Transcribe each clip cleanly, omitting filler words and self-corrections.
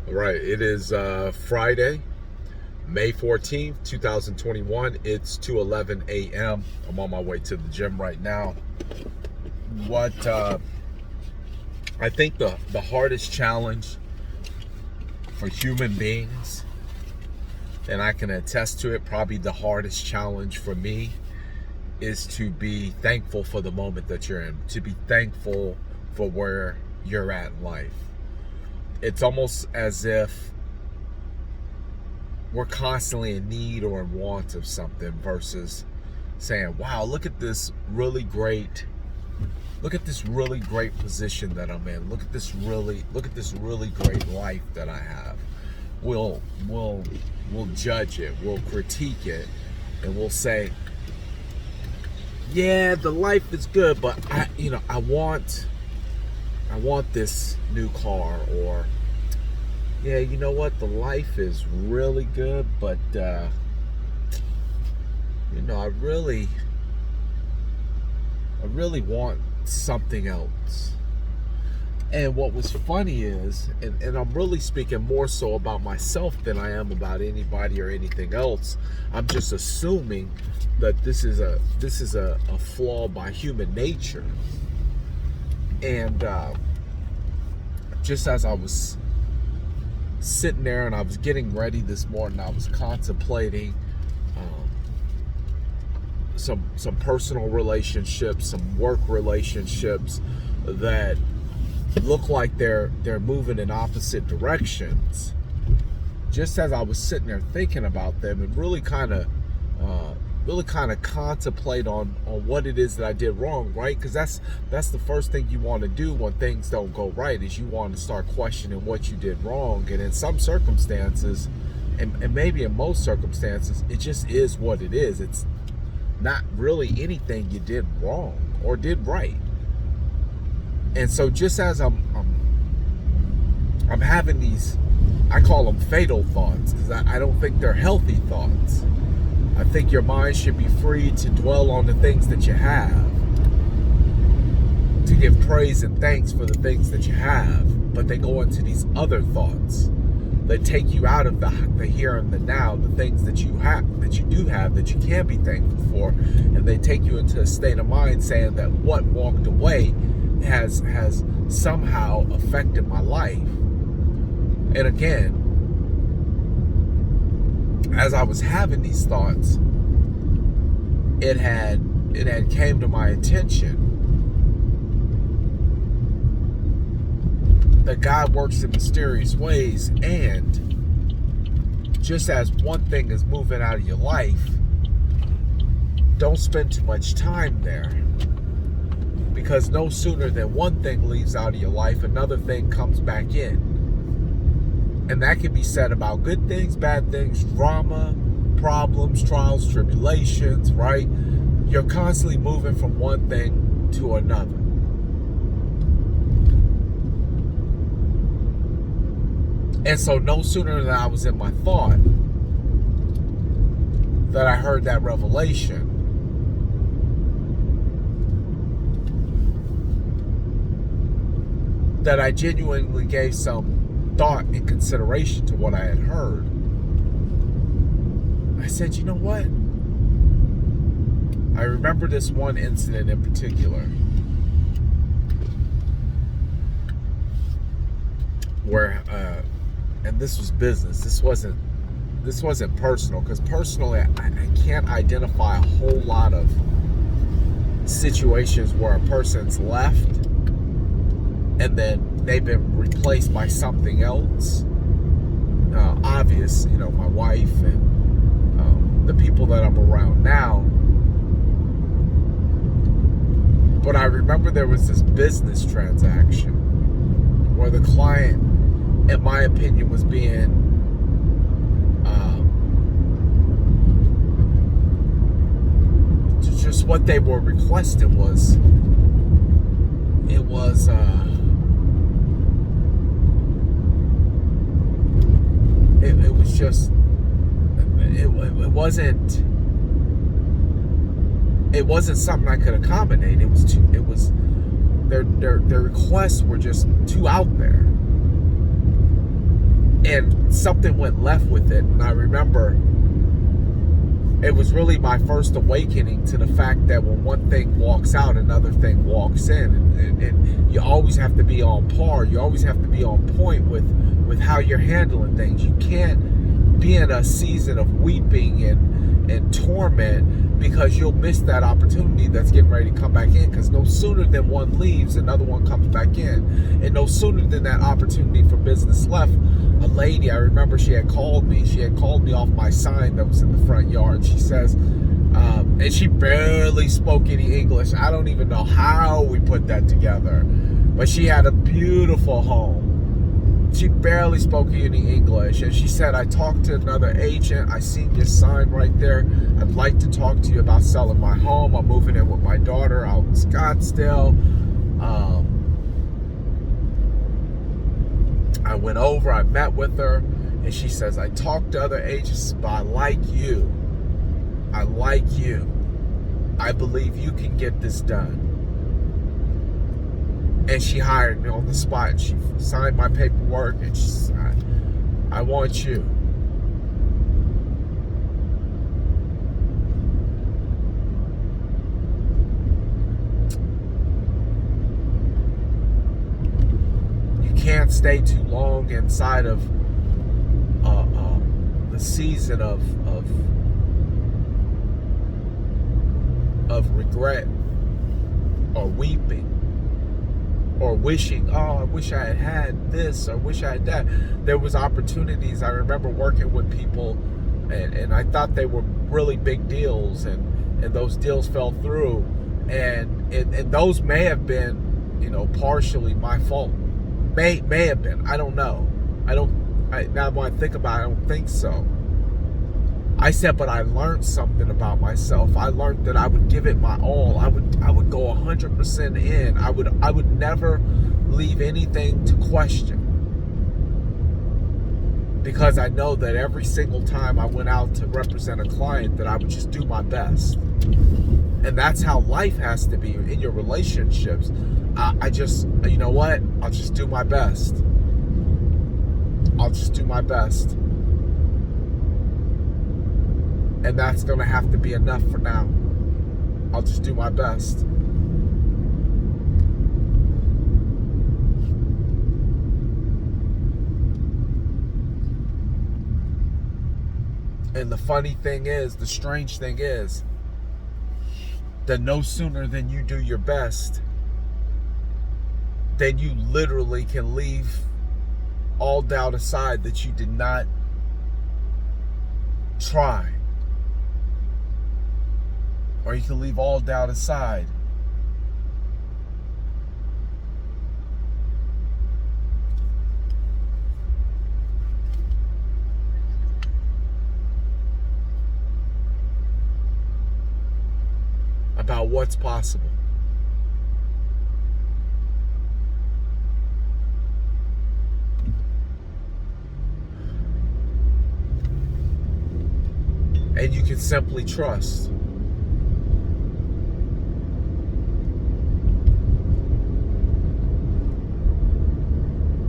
All right, it is Friday, May 14th, 2021. It's 2:11 a.m. I'm on my way to the gym right now. What I think the hardest challenge for human beings, and I can attest to it, probably the hardest challenge for me is to be thankful for the moment that you're in, to be thankful for where you're at in life. It's almost as if we're constantly in need or in want of something versus saying, wow, look at this really great position that I'm in. Look at this really great life that I have. We'll judge it, we'll critique it, and we'll say, yeah, the life is good, but I want this new car, or yeah, you know what, the life is really good, but I really want something else. And what was funny is, and I'm really speaking more so about myself than I am about anybody or anything else. I'm just assuming that this is a flaw by human nature. And just as I was sitting there and I was getting ready this morning, I was contemplating some personal relationships, some work relationships that look like they're moving in opposite directions. Just as I was sitting there thinking about them and really kind of contemplate on what it is that I did wrong, right? Because that's the first thing you want to do when things don't go right, is you want to start questioning what you did wrong. And in some circumstances, and maybe in most circumstances, it just is what it is. It's not really anything you did wrong or did right. And so just as I'm having these, I call them fatal thoughts, because I don't think they're healthy thoughts. I think your mind should be free to dwell on the things that you have, to give praise and thanks for the things that you have, but they go into these other thoughts that take you out of the here and the now, the things that you do have, that you can be thankful for, and they take you into a state of mind saying that what walked away has somehow affected my life. And again, as I was having these thoughts, it had came to my attention that God works in mysterious ways, and just as one thing is moving out of your life, don't spend too much time there, because no sooner than one thing leaves out of your life, another thing comes back in. And that can be said about good things, bad things, drama, problems, trials, tribulations, right? You're constantly moving from one thing to another. And so no sooner than I was in my thought that I heard that revelation. That I genuinely gave some thought and consideration to what I had heard. I said, you know what? I remember this one incident in particular where, and this was business. This wasn't personal, because personally, I can't identify a whole lot of situations where a person's left and then they've been replaced by something else. Obvious, my wife and the people that I'm around now. But I remember there was this business transaction where the client, in my opinion, was being just what they were requesting was, it was just, it wasn't something I could accommodate. Their requests were just too out there. And something went left with it. And I remember it was really my first awakening to the fact that when one thing walks out, another thing walks in. And you always have to be on par. You always have to be on point with how you're handling things. You can't be in a season of weeping and torment, because you'll miss that opportunity that's getting ready to come back in. Because no sooner than one leaves, another one comes back in. And no sooner than that opportunity for business left, a lady, I remember she had called me off my sign that was in the front yard. She says, and she barely spoke any English. I don't even know how we put that together, but she had a beautiful home. She barely spoke any English, and she said, I talked to another agent. I seen your sign right there. I'd like to talk to you about selling my home. I'm moving in with my daughter out in Scottsdale. I went over, I met with her, and she says, I talked to other agents, but I like you. I like you. I believe you can get this done. And she hired me on the spot. She signed my paperwork, and she said, I want you. You can't stay too long inside of the season of regret or weeping, or wishing, oh, I wish I had had this, or wish I had that. There was opportunities. I remember working with people, and I thought they were really big deals, and those deals fell through, and those may have been, partially my fault. May have been. I don't know. Now when I think about it, I don't think so. I said, but I learned something about myself. I learned that I would give it my all. I would go 100% in. I would never leave anything to question, because I know that every single time I went out to represent a client, that I would just do my best. And that's how life has to be in your relationships. I just, you know what? I'll just do my best. I'll just do my best. And that's going to have to be enough for now. I'll just do my best. And the funny thing is, the strange thing is, that no sooner than you do your best, then you literally can leave all doubt aside that you did not try. Or you can leave all doubt aside about what's possible. And you can simply trust.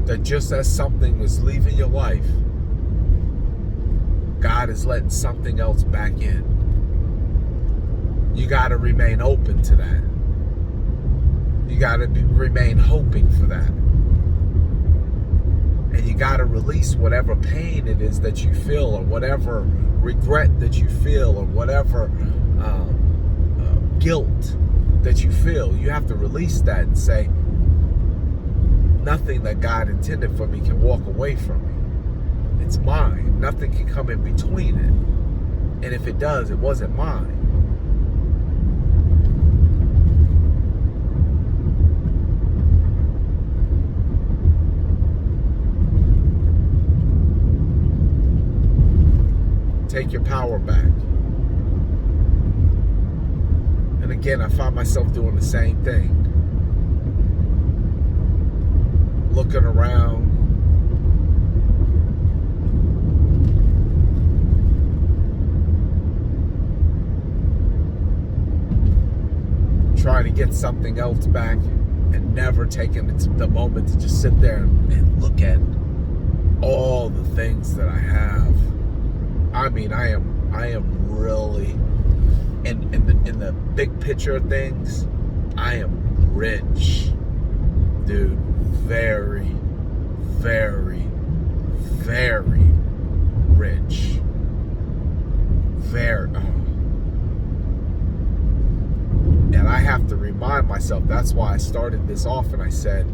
That just as something was leaving your life, God is letting something else back in. You got to remain open to that. You got to remain hoping for that. And you got to release whatever pain it is that you feel, or whatever regret that you feel, or whatever guilt that you feel. You have to release that and say, nothing that God intended for me can walk away from me. It's mine. Nothing can come in between it. And if it does, it wasn't mine. Take your power back. And again, I find myself doing the same thing. Looking around. Trying to get something else back, and never taking the moment to just sit there and look at all the things that I have. I mean, I am really in the big picture of things, I am rich, dude. Very, very, very rich. Very. And I have to remind myself, that's why I started this off and I said,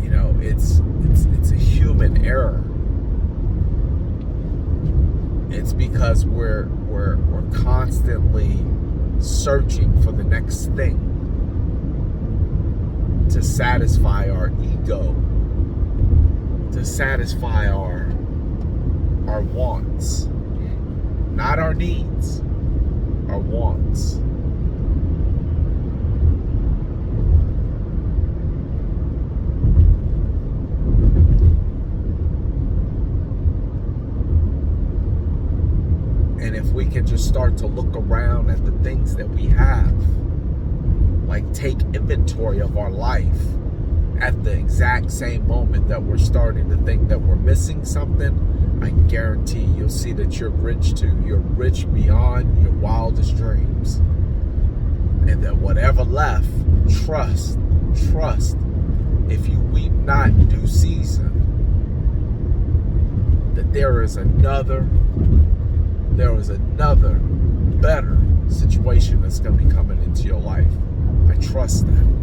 you know, it's a human error. It's because we're constantly searching for the next thing to satisfy our ego, to satisfy our wants, not our needs, our wants. And if we can just start to look around at the things that we have, like take inventory of our life at the exact same moment that we're starting to think that we're missing something, I guarantee you'll see that you're rich too. You're rich beyond your wildest dreams. And that whatever left, trust, if you weep not in due season, that there is another better situation that's going to be coming into your life. I trust that.